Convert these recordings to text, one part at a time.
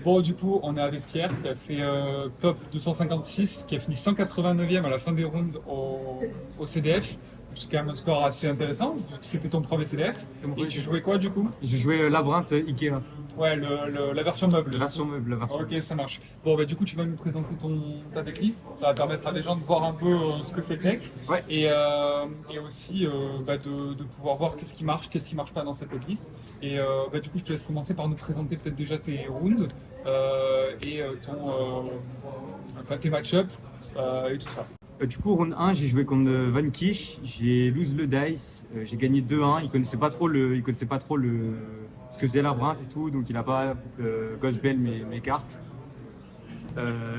Bon, du coup, on est avec Pierre qui a fait top 256, qui a fini 189e à la fin des rounds au CDF. C'est quand même un score assez intéressant, vu que c'était ton premier CDF. C'était mon Et premier tu CDF. jouais quoi du coup? Je jouais Labyrinthe Ikea, Ouais, la version meuble. la version meuble, la version. Ok, ça marche. Bon, bah, du coup, tu vas nous présenter ta decklist. Ça va permettre à des gens de voir un peu ce que fait le deck. Ouais. Et aussi bah, de pouvoir voir qu'est-ce qui marche pas dans cette decklist. Et bah, du coup, je te laisse commencer par nous présenter peut-être déjà tes rounds et enfin, tes match-ups et tout ça. Du coup, round 1, j'ai joué contre Van Kish, j'ai lose le dice, j'ai gagné 2-1. Il connaissait pas trop ce que faisait Labyrinthe et tout, donc il a pas gospel mes cartes.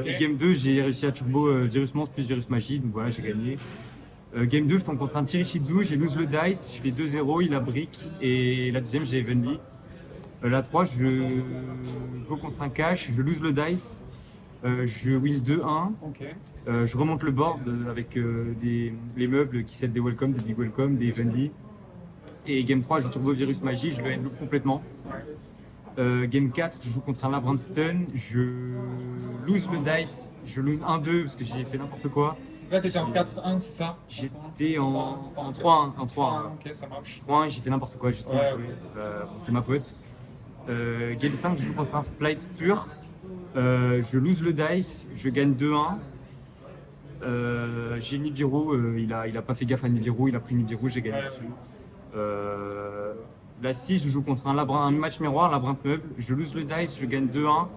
Et game 2, j'ai réussi à turbo Virus Monstre plus Virus Magie, donc voilà, j'ai gagné. Game 2, je tombe contre un Tirishizu, j'ai lose le dice, je fais 2-0, il a brick, et la deuxième, j'ai Evenly. La 3, je go contre un cash, je lose le dice, je win 2-1. Ok. Je remonte le board avec les meubles qui set des welcome, des big welcome, des Evenly. Et game 3, je turbo Virus Magie, je le end loop complètement. Game 4, je joue contre un Labyrinthe Stun, je lose le dice, je lose 1-2 parce que j'ai fait n'importe quoi. Là, t'étais en 4-1, c'est ça? J'étais en 3-1, en 3-1. Ok, ça marche. 3-1, j'ai fait n'importe quoi, j'ai trop Ouais, joué. Bon, c'est ma faute. Game 5, je joue contre un Splite pur. Je lose le dice, je gagne 2-1. J'ai Nibiru, il a pas fait gaffe à Nibiru, il a pris Nibiru, j'ai gagné dessus. La 6, je joue contre un match miroir, Labyrinthe meuble. Je lose le dice, je gagne 2-1.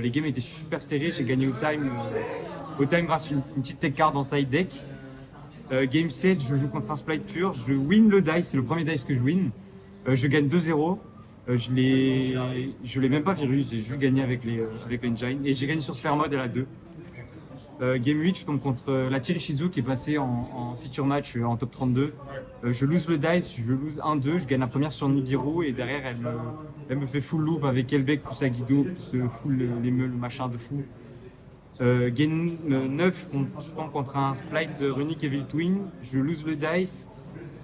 Les games étaient super serrés, j'ai gagné au time grâce à une petite tech card en side deck. Game 7, je joue contre un Splite pur, je win le dice, c'est le premier dice que je win. Je gagne 2-0. Je l'ai même pas virus, j'ai juste gagné avec l'engine. Et j'ai gagné sur Sphere Mode à la 2. Game 8, je tombe contre la Tirishizu qui est passée en feature match en top 32. Je lose le dice, je lose 1-2, je gagne la première sur Nibiru et derrière elle me fait full loop avec Elbeck plus Aguido, plus full les meules, machin de fou. Game 9, je tombe contre un Splite Runic Evil Twin, je lose le dice,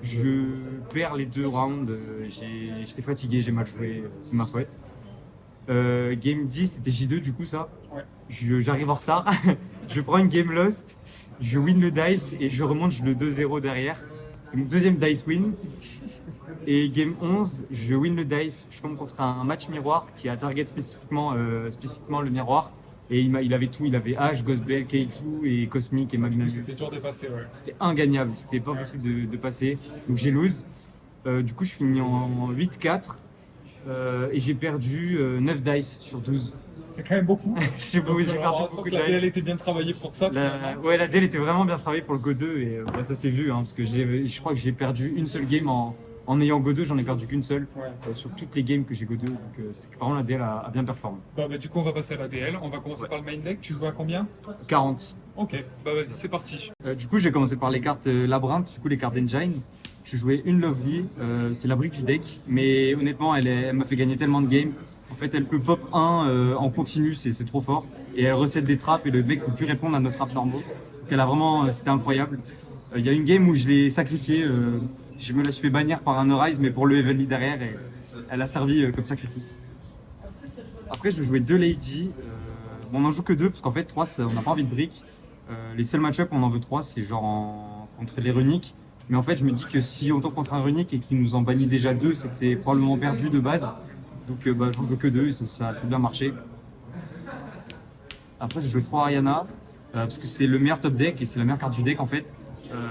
je perds les 2 rounds, j'étais fatigué, j'ai mal joué, c'est ma faute. Game 10, c'était J2 du coup ça. Ouais. J'arrive en retard, je prends une game lost, je win le dice et je remonte le 2-0 derrière. C'était mon deuxième dice win. Et game 11, je win le dice, je tombe contre un match miroir qui a target spécifiquement le miroir. Et il avait tout, il avait H, Ghostbell, Keiju et Cosmic et Magnum. C'était dur de passer, ouais. C'était ingagnable, c'était pas possible de passer. Donc j'ai lose. Du coup, je finis en 8-4 et j'ai perdu 9 dice sur 12. C'est quand même beaucoup. J'ai perdu beaucoup de la DL dice. était bien travaillée pour ça. Ouais, la DL était vraiment bien travaillée pour le Go 2 et ça s'est vu, hein, parce que je crois que j'ai perdu une seule game en ayant Go 2, j'en ai perdu qu'une seule sur toutes les games que j'ai Go 2. Donc c'est que vraiment la DL a bien performé. Bah, du coup, on va passer à la DL. On va commencer par le main deck. Tu joues à combien? 40. Ok, bah vas-y, c'est parti. Du coup, je vais commencer par les cartes Labyrinthe, du coup les cartes Engine. Je jouais une Lovely, c'est la brique du deck, mais honnêtement, elle m'a fait gagner tellement de games. En fait, elle peut pop 1 en continu, c'est trop fort. Et elle recette des trappes et le deck ne peut plus répondre à nos trappes normaux. Donc elle a vraiment, c'était incroyable. Il y a une game où je l'ai sacrifiée, je me la suis fait bannir par un Arise, mais pour le Evenly derrière, et elle a servi comme sacrifice. Après, je jouais 2 Lady. Bon, on n'en joue que 2 parce qu'en fait, 3, on n'a pas envie de briques. Les seuls match-up on en veut 3, c'est genre contre les Runic. Mais en fait, je me dis que si on tombe contre un Runic et qu'il nous en bannit déjà 2, c'est que c'est probablement perdu de base. Donc je ne joue que 2 et ça a très bien marché. Après, j'ai joué 3 Ariana parce que c'est le meilleur top deck et c'est la meilleure carte du deck en fait.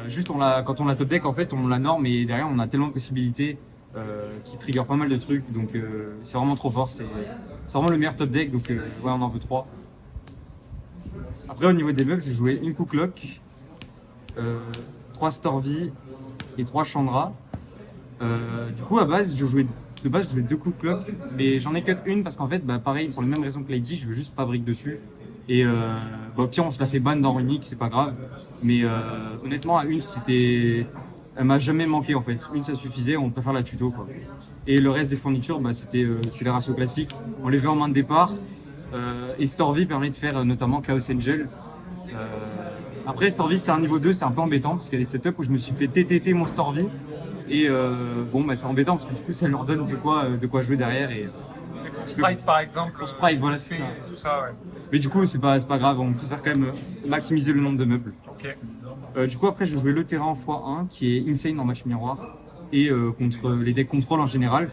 Juste quand on la top deck, en fait, on la norme et derrière on a tellement de possibilités qui trigger pas mal de trucs. Donc c'est vraiment trop fort. C'est vraiment le meilleur top deck. Donc ouais, on en veut 3. Après, au niveau des buffs, j'ai joué une Cooklock, 3 Storvy et 3 Chandra. Du coup, à base, je jouais 2 Cooklock, mais j'en ai cut une parce qu'en fait, pareil, pour les mêmes raisons que Lady, je veux juste pas brick dessus. Et au pire, on se la fait ban dans Runic, c'est pas grave. Mais honnêtement, à une, elle m'a jamais manqué en fait. Une, ça suffisait, on peut faire la tuto quoi. Et le reste des fournitures, c'est les ratios classiques. On les veut en main de départ. Et Storvy permet de faire notamment Chaos Angel. Après, Storvy, c'est un niveau 2, c'est un peu embêtant parce qu'il y a des setups où je me suis fait TTT mon Storvy. Et c'est embêtant parce que du coup, ça leur donne de quoi jouer derrière. Et Sprite par exemple. Pour Sprite, voilà, c'est c'est ça. tout ça, ouais. Mais du coup, c'est pas grave, on préfère quand même maximiser le nombre de meubles. Ok. Du coup, après, je jouais le terrain en x1 qui est insane en match miroir et contre les decks contrôle en général.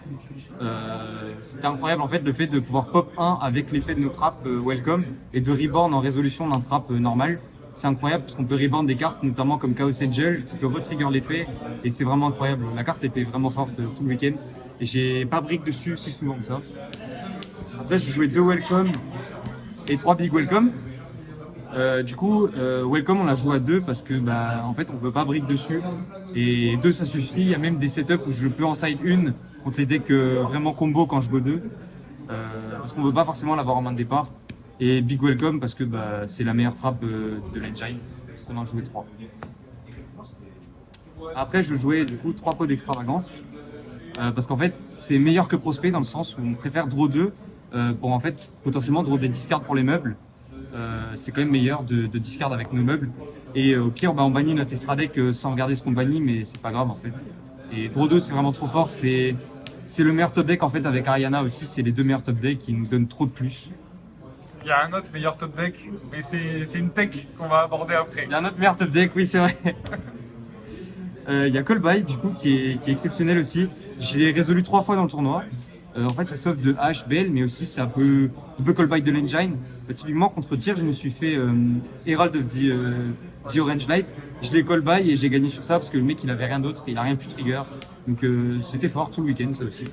C'était incroyable en fait le fait de pouvoir pop 1 avec l'effet de nos trappes welcome et de reborn en résolution d'un trap normal. C'est incroyable parce qu'on peut reborn des cartes notamment comme Chaos Angel qui peut retrigger l'effet et c'est vraiment incroyable. La carte était vraiment forte tout le week-end et j'ai pas brick dessus si souvent que ça. Après, je jouais 2 welcome et 3 big welcome. Du coup, welcome on l'a joué à 2 parce que en fait on veut pas brick dessus et 2 ça suffit. Il y a même des setups où je peux en side 1 contre les decks vraiment combo quand je go 2 parce qu'on veut pas forcément l'avoir en main de départ. Et big welcome parce que c'est la meilleure trappe de l'engine. On en jouait 3. Après je jouais du coup 3 pots d'extravagance parce qu'en fait c'est meilleur que prospect dans le sens où on préfère draw 2 pour en fait potentiellement draw des discards pour les meubles. C'est quand même meilleur de discard avec nos meubles et au pire on bannit notre extra deck sans regarder ce qu'on bannit mais c'est pas grave en fait. Et draw 2 c'est vraiment trop fort, c'est le meilleur top deck en fait avec Ariana aussi, c'est les 2 meilleurs top decks qui nous donnent trop de plus. Il y a un autre meilleur top deck, mais c'est une tech qu'on va aborder après. Il y a un autre meilleur top deck, oui c'est vrai. Il y a Callby du coup qui est exceptionnel aussi, je l'ai résolu 3 fois dans le tournoi. En fait ça sauve de H, Bell, mais aussi ça peut Callby de l'engine. Typiquement contre Tyr, je me suis fait Herald of the Orange Light. Je l'ai callby et j'ai gagné sur ça parce que le mec il avait rien d'autre, il a rien pu trigger. Donc c'était fort tout le week-end ça aussi.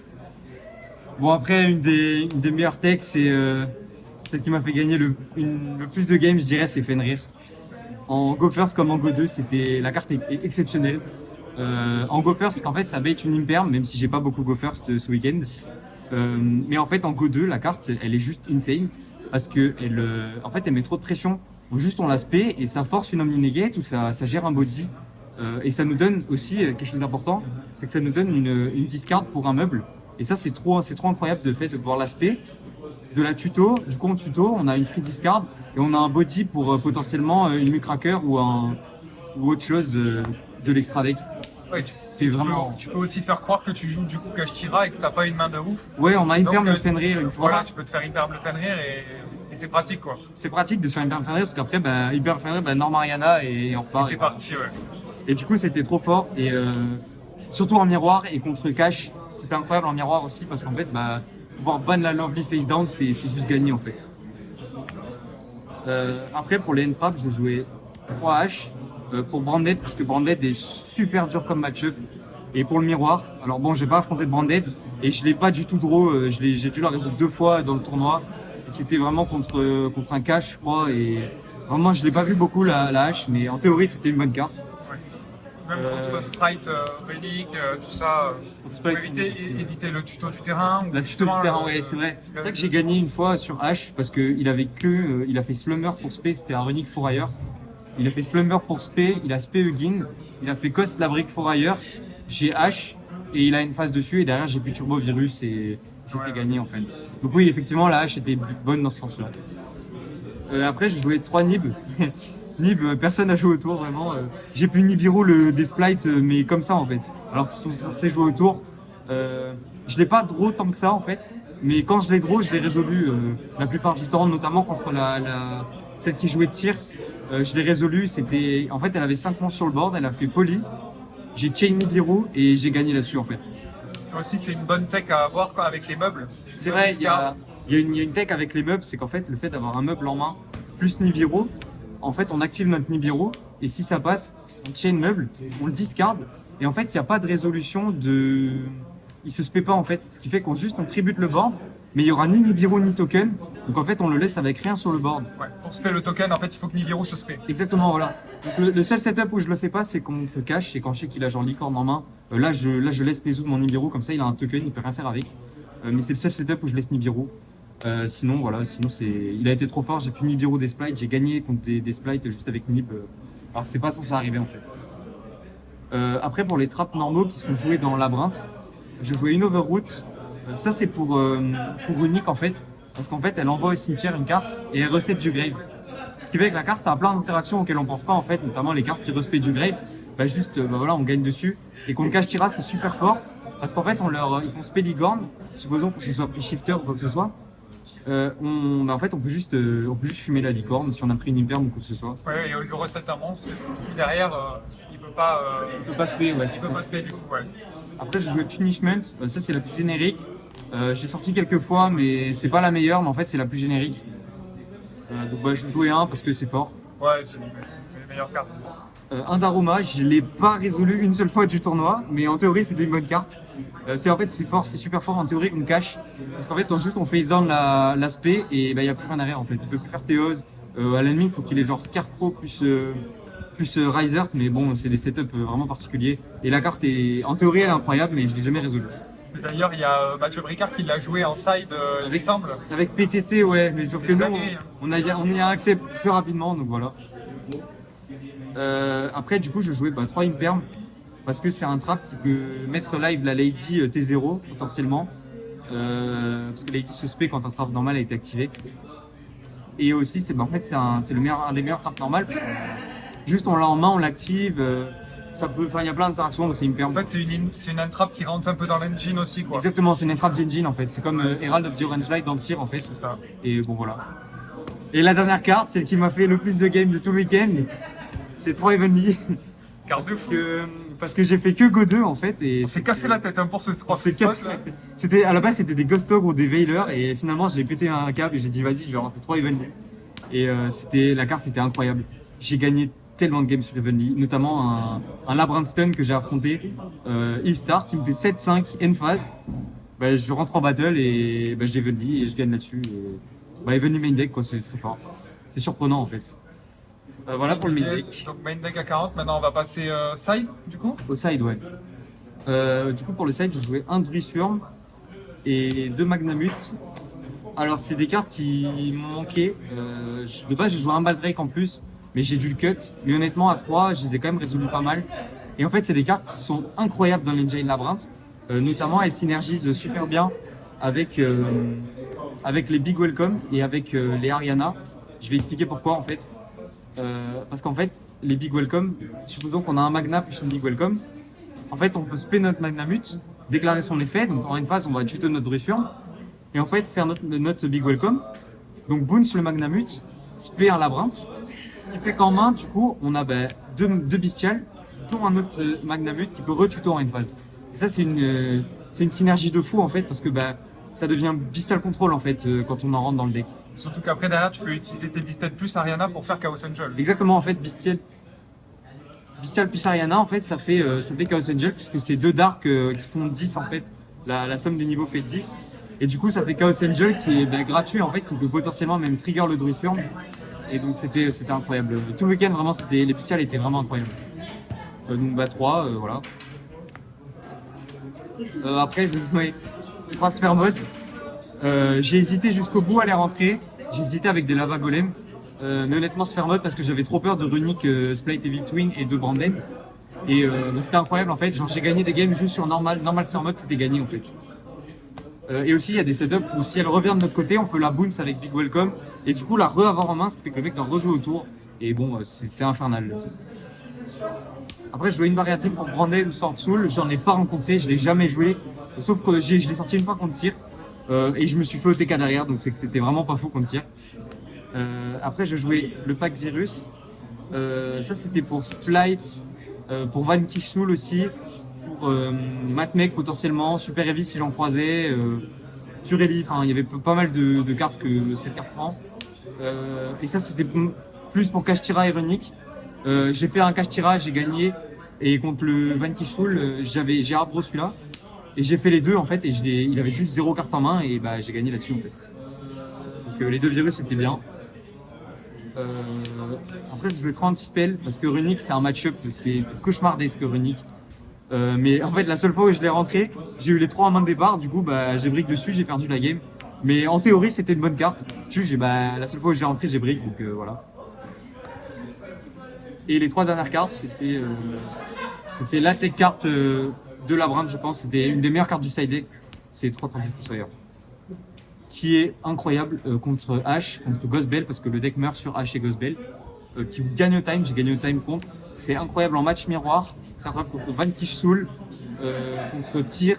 Bon après une des meilleures techs c'est celle qui m'a fait gagner le plus de games je dirais c'est Fenrir. En Go First comme en Go 2 la carte est exceptionnelle. En Go First parce qu'en fait ça bait une imperm même si j'ai pas beaucoup Go First ce week-end. Mais en fait en Go 2 la carte elle est juste insane. Parce que en fait, elle met trop de pression. Donc juste on la spé et ça force une omni-negate ou ça gère un body. Et ça nous donne aussi quelque chose d'important, c'est que ça nous donne une discard pour un meuble. Et ça c'est trop incroyable de fait de pouvoir la spé, de la tuto. Du coup en tuto on a une free discard et on a un body pour potentiellement une mucracker ou autre chose de l'extra deck. Ouais, c'est vraiment. Tu peux aussi faire croire que tu joues du coup Kashtira et que t'as pas une main de ouf. Ouais, on a Imperm le Fenrir une fois. Voilà, tu peux te faire Imperm le Fenrir et c'est pratique quoi. C'est pratique de faire Imperm Fenrir parce qu'après, Imperm Fenrir, Norm Ariana et on repart. T'es parti, ouais. Et du coup, c'était trop fort et surtout en miroir et contre Cash, c'était incroyable en miroir aussi parce qu'en fait, pouvoir ban la Lovely face down, c'est juste gagné en fait. Après, pour les N-Trap, je jouais 3 H. Pour Branded parce que Branded est super dur comme match-up et pour le miroir alors bon j'ai pas affronté Branded et je l'ai pas du tout draw, j'ai dû la résoudre 2 fois dans le tournoi et c'était vraiment contre un cash je crois et vraiment je l'ai pas vu beaucoup la hache mais en théorie c'était une bonne carte. Même contre Sprite, Relic, tout ça, pour éviter le tuto du terrain. La tuto du terrain, ouais, c'est vrai. C'est vrai que j'ai gagné une fois sur H parce qu'il avait il a fait Slumber pour spé, c'était un Runic for ailleurs. Il a fait Slumber pour spé, il a spé Hugin, il a fait Cost la brique for ailleurs, j'ai H et il a une phase dessus et derrière j'ai pu Turbo Virus et c'était gagné en fait. Donc oui, effectivement la H était bonne dans ce sens-là. Après j'ai joué 3 Nib. Nib, personne n'a joué autour vraiment. J'ai pu Nibiru le Desplite mais comme ça en fait. Alors qu'ils sont censés jouer autour. Je l'ai pas draw tant que ça en fait. Mais quand je l'ai draw, je l'ai résolu la plupart du temps, notamment contre celle qui jouait Tyr. Je l'ai résolu, en fait elle avait 5 monstres sur le board, elle a fait Poly, j'ai chain Nibiru et j'ai gagné là-dessus en fait. Aussi c'est une bonne tech à avoir avec les meubles. C'est vrai, il y a une tech avec les meubles, c'est qu'en fait le fait d'avoir un meuble en main plus Nibiru, en fait on active notre Nibiru et si ça passe, on chain meuble, on le discard et en fait il n'y a pas de résolution il se spé pas en fait, ce qui fait qu'on tribute le board. Mais il y aura ni Nibiru ni token, donc en fait on le laisse avec rien sur le board. Ouais, pour spé le token, en fait il faut que Nibiru se spé. Exactement, voilà. Donc le seul setup où je le fais pas, c'est contre cash et quand je sais qu'il a genre licorne en main. Là je laisse résoudre mon Nibiru, comme ça il a un token, il peut rien faire avec. Mais c'est le seul setup où je laisse Nibiru. Sinon il a été trop fort, j'ai pu Nibiru des splites, j'ai gagné contre des splites juste avec Nib. Alors que c'est pas censé arriver en fait. Après pour les traps normaux qui sont joués dans Labyrinthe, je jouais une Overroot. Ça c'est pour Unique en fait, parce qu'en fait elle envoie au cimetière une carte et elle reset du grave. Ce qui fait que la carte a plein d'interactions auxquelles on pense pas en fait, notamment les cartes qui respectent du grave. Voilà, on gagne dessus. Et contre Kashtira c'est super fort Parce qu'en fait, ils font Spelligorn, supposons que ce soit pris shifter ou quoi que ce soit. En fait, on peut juste fumer la licorne si on a pris une imperm ou quoi que ce soit. Ouais, et il recette un monstre, et du coup, derrière, il peut pas. Il peut pas spé, ouais, Il c'est peut ça. pas se payer du coup, ouais. Après, j'ai joué Punishment, ça c'est la plus générique. J'ai sorti quelques fois, mais c'est pas la meilleure, mais en fait, c'est la plus générique. Donc, bah, je jouais un parce que c'est fort. Ouais, c'est les meilleures cartes. Un d'Aroma, je l'ai pas résolu une seule fois du tournoi, mais en théorie c'était une bonne carte. En fait c'est fort, c'est super fort en théorie qu'on cache, parce qu'en fait on face down l'aspect et bah, y a plus rien derrière en fait. Il peut plus faire Théose. À l'ennemi il faut qu'il ait genre Scarecrow plus Riser, mais bon c'est des setups vraiment particuliers. Et la carte est en théorie elle est incroyable, mais je l'ai jamais résolue. D'ailleurs, il y a Mathieu Bricard qui l'a joué en side, il me semble. Avec PTT ouais, mais sauf C'est que nous dinguerie, hein. on y a accès plus rapidement, donc voilà. Après, du coup, je jouais 3 Imperm parce que c'est un trap qui peut mettre live la Lady T0 potentiellement. Parce que Lady se spé quand un trap normal a été activé. Et aussi, c'est un des meilleurs traps normales. Parce que juste on l'a en main, on l'active. Il y a plein d'interactions, donc c'est Imperm. En fait, c'est une entrap qui rentre un peu dans l'engine aussi, quoi. Exactement, c'est une entrap d'engine en fait. C'est comme Herald of the Orange Light dans le tir en fait. C'est ça. Et bon, voilà. Et la dernière carte, celle qui m'a fait le plus de games de tout le week-end, c'est 3 Heavenly. Carte de fou. Parce que j'ai fait que Go 2 en fait. Et On s'est cassé la tête hein, pour ce 3 c'est cassé. À la base c'était des Ghost Ogre ou des Veilers et finalement j'ai pété un câble et j'ai dit vas-y je vais rentrer 3 Heavenly. Et la carte était incroyable. J'ai gagné tellement de games sur Heavenly, notamment un Labyrinth Stun que j'ai affronté. Il start, il me fait 7-5 end phase. Je rentre en battle et j'ai Heavenly et je gagne là-dessus. Heavenly main deck quoi, c'est très fort. C'est surprenant en fait. Voilà pour le main deck. Donc main deck à 40, maintenant on va passer side du coup. Au side, ouais. Du coup, pour le side, je jouais un Druiswurm et 2 Magnamut. Alors, c'est des cartes qui m'ont manqué. De base, j'ai joué un Baldrake en plus, mais j'ai dû le cut. Mais honnêtement, à 3, je les ai quand même résolus pas mal. Et en fait, c'est des cartes qui sont incroyables dans l'Engine Labyrinth. Notamment, elles synergisent super bien avec les Big Welcome et avec les Ariana. Je vais expliquer pourquoi en fait. Parce qu'en fait, les Big Welcome, supposons qu'on a un Magna plus une Big Welcome, en fait, on peut spé notre Magnamut, déclarer son effet, donc en une phase, on va tuto notre Druiswurm, et en fait, faire notre Big Welcome, donc boon sur le Magnamut, spé un Labyrinthe, ce qui fait qu'en main, du coup, on a deux bestiales, dont un autre Magnamut qui peut retuto en une phase. Et ça, c'est une synergie de fou, en fait, parce que ça devient bestial control, en fait, quand on en rentre dans le deck. Surtout qu'après, derrière, tu peux utiliser tes Beasted plus Ariana pour faire Chaos Angel. Exactement, en fait, Bestial plus Ariana, en fait, ça fait Chaos Angel, puisque c'est 2 darks qui font 10, en fait. La somme des niveaux fait 10. Et du coup, ça fait Chaos Angel qui est gratuit, en fait, qui peut potentiellement même trigger le Druiswurm. Et donc, c'était incroyable. Tout le week-end, vraiment, les Bestiales étaient vraiment incroyables. Donc, 3, voilà. Après, je jouais Transfer Mode. J'ai hésité jusqu'au bout à les rentrer. J'ai hésité avec des Lava Golem. Mais honnêtement, Sphere Mode parce que j'avais trop peur de Runic, Splite Evil Twin et de Branded. Et c'était incroyable en fait. Genre, j'ai gagné des games juste sur normal Sphere Mode, c'était gagné en fait. Et aussi, il y a des setups où si elle revient de notre côté, on peut la bounce avec Big Welcome. Et du coup, la avoir en main, ce qui fait que le mec doit rejouer autour. Et bon, c'est infernal. Après, je jouais une variative pour Branded ou Sword Soul. J'en ai pas rencontré, je l'ai jamais joué. Sauf que je l'ai sorti une fois contre Tyr. Et je me suis fait OTK derrière, donc c'est que c'était vraiment pas fou contre Tyr. Après, je jouais le pack Virus. Ça, c'était pour Splite, pour Vanquish Soul aussi, pour Matmec potentiellement, Super Heavy si j'en croisais, Turelli. Enfin, il y avait pas mal de cartes que cette carte prend. Et ça, c'était plus pour Kashtira et Runic. J'ai fait un Kashtira, j'ai gagné. Et contre le Vanquish Soul, j'ai hardbro celui-là. Et j'ai fait les deux en fait. Et il avait juste 0 carte en main. Et j'ai gagné là-dessus en fait. Donc les 2 virus, c'était bien. Après, je jouais trop anti-spell parce que Runic, c'est un match-up, c'est cauchemardesque Runic. Mais en fait, la seule fois où je l'ai rentré, j'ai eu les 3 en main de départ. Du coup, j'ai brick dessus, j'ai perdu la game. Mais en théorie, c'était une bonne carte. Juste, la seule fois où je l'ai rentré, j'ai brick, donc voilà. Et les 3 dernières cartes, c'était la tech carte de Labyrinth, je pense. C'était une des meilleures cartes du side deck. C'est 3-30 du Fossoyeur. Qui est incroyable contre H, contre Ghostbell, parce que le deck meurt sur H et Ghostbell, qui gagne au time, j'ai gagné au time contre. C'est incroyable en match miroir, c'est incroyable contre Vanquish Soul, contre tir.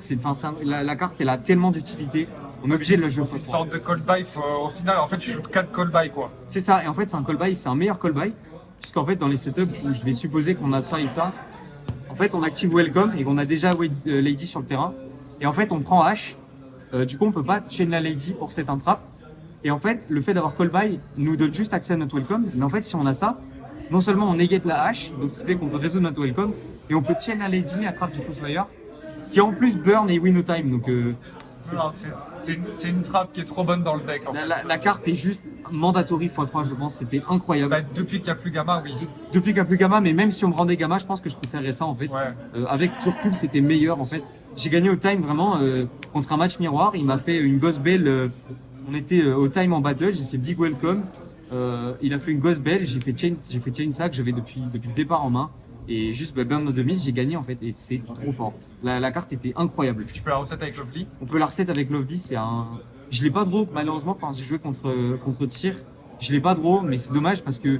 La carte, elle a tellement d'utilité. On est obligé de la jouer C'est une x3. sorte de call buy. Au final, en fait, tu joues 4 call buy, quoi. C'est ça, et en fait, c'est un call buy, c'est un meilleur call buy, puisqu'en fait, dans les setups où je vais supposer qu'on a ça et ça, en fait, on active Welcome et qu'on a déjà Lady sur le terrain. Et en fait, on prend H. Du coup, on peut pas chain la Lady pour cette trap. Et en fait, le fait d'avoir call buy nous donne juste accès à notre Welcome. Mais en fait, si on a ça, non seulement on negate la H, donc ce qui fait qu'on peut résoudre notre Welcome, et on peut chain la Lady, la trap du Fossoyeur, qui en plus burn et win no time. Donc, Non, c'est une trap qui est trop bonne dans le deck. En fait. la carte est juste mandatory x3, je pense. C'était incroyable. Bah, depuis qu'il n'y a plus Gamma, oui. Depuis qu'il n'y a plus Gamma, mais même si on me rendait Gamma, je pense que je préférerais ça en fait. Ouais. Avec Turkul, c'était meilleur en fait. J'ai gagné au time vraiment contre un match miroir. Il m'a fait une Ghost Bell. On était au time en battle. J'ai fait Big Welcome. Il a fait une Ghost Bell. J'ai fait Chain Sack. J'avais depuis le départ en main. Et juste Burn No Dummies, j'ai gagné en fait. Et c'est trop fort. La carte était incroyable. Tu peux la reset avec Lovely. On peut la reset avec Lovely. Je l'ai pas draw malheureusement quand j'ai joué contre Tyr. Je l'ai pas draw, mais c'est dommage parce que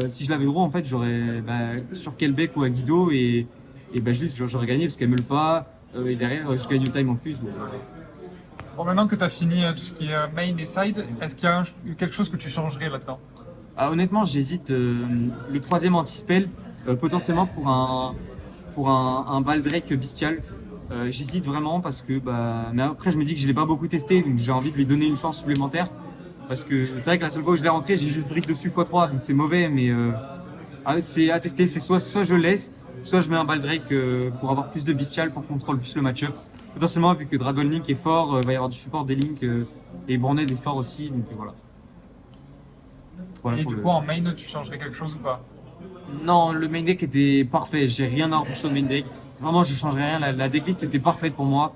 si je l'avais draw en fait, j'aurais sur Kelbeck ou Aguido et juste j'aurais gagné parce qu'elle meule pas. Et derrière, je gagne au time en plus. Donc, Bon, maintenant que tu as fini tout ce qui est main et side, est-ce qu'il y a quelque chose que tu changerais là-dedans? honnêtement, j'hésite le troisième anti-spell, potentiellement pour un Baldrake bestial. J'hésite vraiment parce que, mais après, je me dis que je l'ai pas beaucoup testé, donc j'ai envie de lui donner une chance supplémentaire. Parce que c'est vrai que la seule fois où je l'ai rentré, j'ai juste brick dessus x3, donc c'est mauvais, mais c'est à tester. C'est soit je le laisse, soit je mets un Baldrake pour avoir plus de bestial, pour contrôler plus le match-up. Potentiellement, vu que Dragon Link est fort, va y avoir du support des Link et Branded est fort aussi, donc voilà. Et du coup, en main, tu changerais quelque chose ou pas? Non, le main deck était parfait. J'ai rien à reprocher au main deck. Vraiment, je changerais rien. La decklist était parfaite pour moi.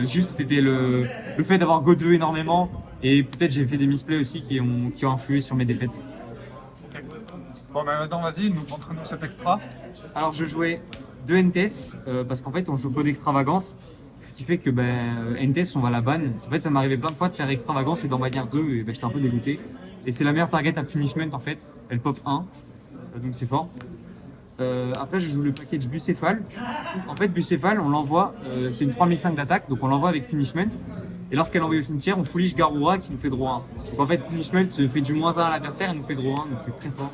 Juste, c'était le fait d'avoir Go 2 énormément. Et peut-être j'ai fait des misplays aussi qui ont influé sur mes défaites. Okay. Bon, maintenant, vas-y, montre-nous cet extra. Alors, je jouais 2 NTS parce qu'en fait, on joue pas d'extravagance. Ce qui fait que NTS, on va la ban. En fait, ça m'arrivait plein de fois de faire extravagance et d'en bannir 2. Et j'étais un peu dégoûté. Et c'est la meilleure target à punishment en fait. Elle pop 1. Donc c'est fort. Après, je joue le package Bucéphale. En fait, Bucéphale, on l'envoie, c'est une 3005 d'attaque, donc on l'envoie avec Punishment. Et lorsqu'elle est envoyée au cimetière, on foolish Garura qui nous fait draw 1. Donc en fait, Punishment fait du -1 à l'adversaire et nous fait draw 1, donc c'est très fort.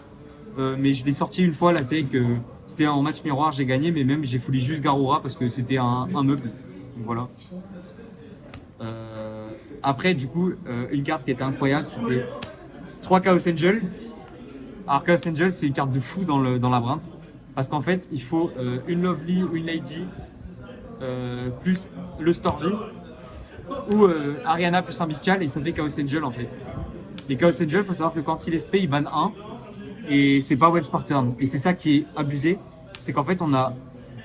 Mais je l'ai sorti une fois, la tech, c'était en match miroir, j'ai gagné, mais même j'ai foolish juste Garura parce que c'était un meuble. Donc voilà. Après, du coup, une carte qui était incroyable, c'était 3 Chaos Angel. Alors Chaos Angel, c'est une carte de fou dans Labyrinthe. Parce qu'en fait, il faut une Lovely, une Lady, plus le Storvy, ou Ariana plus un Bestial, et ça fait Chaos Angel en fait. Les Chaos Angel, il faut savoir que quand il est spé, il banne 1, et c'est pas Once par turn. Et c'est ça qui est abusé, c'est qu'en fait, on a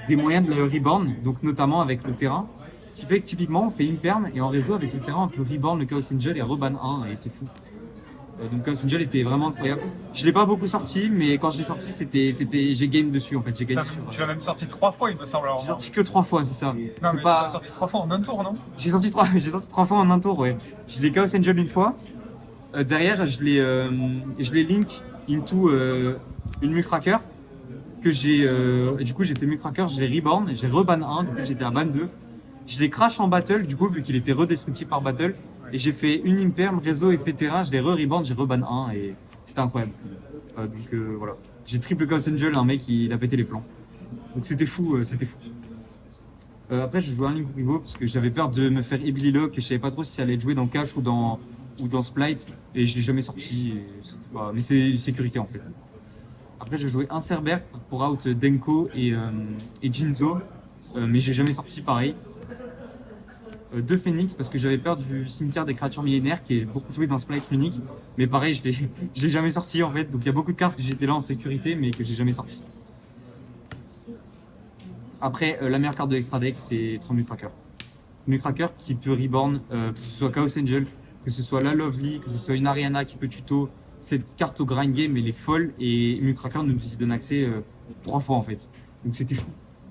des moyens de le reborn, donc notamment avec le terrain. Ce qui fait que typiquement, on fait imperm, et en réseau, avec le terrain, on peut reborn le Chaos Angel et reban 1, et c'est fou. Donc Chaos Angel était vraiment incroyable. Je l'ai pas beaucoup sorti, mais quand je l'ai sorti, j'ai game dessus en fait. J'ai gagné dessus. Tu l'as même sorti 3 fois, il me semble. J'ai sorti que 3 fois, c'est ça. Non, mais tu l'as sorti 3 fois en un tour, non? J'ai sorti 3 fois en un tour, ouais. Je l'ai Chaos Angel une fois. Derrière, je l'ai link into une Mucracker que j'ai. Du coup, j'ai fait Mucracker, je l'ai reborn, j'ai reban 1, du coup j'étais à ban 2. Je l'ai crash en battle, du coup, vu qu'il était redestructible par battle. Et j'ai fait une imperm, réseau, effet terrain, je l'ai re-reborn, j'ai reban 1 et c'était incroyable. Donc voilà. J'ai triple Chaos Angel, un mec il a pété les plans. Donc c'était fou, c'était fou. Après je jouais un Link Ribo parce que j'avais peur de me faire Ebly Lock et je savais pas trop si ça allait être joué dans Cash ou dans Splite et je l'ai jamais sorti. Mais c'est sécurité en fait. Après je jouais un Cerber pour out Denko et Jinzo, mais j'ai jamais sorti pareil. 2 Phoenix parce que j'avais peur du cimetière des créatures millénaires qui est beaucoup joué dans Splite Unique, mais pareil je l'ai jamais sorti en fait, donc il y a beaucoup de cartes que j'étais là en sécurité mais que j'ai jamais sorti. Après la meilleure carte de l'extra deck c'est Mucracker. Mucracker qui peut reborn, que ce soit Chaos Angel, que ce soit la Lovely, que ce soit une Ariana qui peut tuto. Cette carte au grind game elle est folle et Mucracker nous y donne accès 3 fois en fait, donc c'était fou.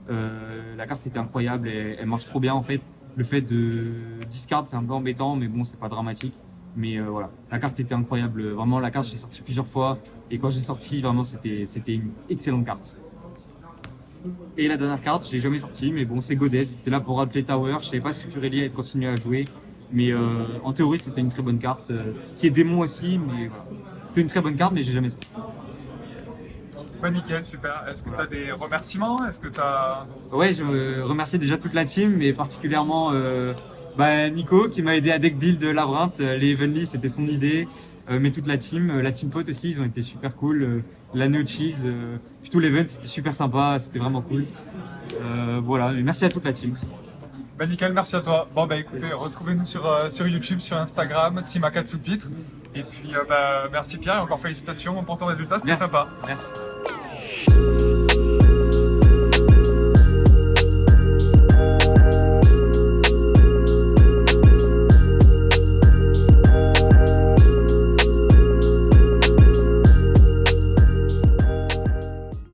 La carte était incroyable, elle marche trop bien en fait. Le fait de discard, c'est un peu embêtant, mais bon, c'est pas dramatique. Mais voilà, la carte était incroyable. Vraiment, la carte, j'ai sorti plusieurs fois. Et quand j'ai sorti, vraiment, c'était une excellente carte. Et la dernière carte, je l'ai jamais sortie, mais bon, c'est Goddess. C'était là pour rappeler Tower. Je savais pas si Purelli allait continuer à jouer, mais en théorie, c'était une très bonne carte, qui est démon aussi, mais voilà. C'était une très bonne carte, mais j'ai jamais sorti. Bah, nickel, super. Est-ce que tu as des remerciements? Est-ce que tu as... Ouais, je remercie déjà toute la team, mais particulièrement Nico qui m'a aidé à deck build Labyrinthe. Les Evenly, c'était son idée, mais toute la team pote aussi, ils ont été super cool. La No Cheese, puis tout l'event, c'était super sympa, c'était vraiment cool. Voilà, et merci à toute la team. Bah nickel, merci à toi. Bon bah écoutez, retrouvez-nous sur YouTube, sur Instagram, Team Akatsupitre. Et puis bah, merci Pierre, et encore félicitations pour ton résultat, c'était Merci. sympa. Merci.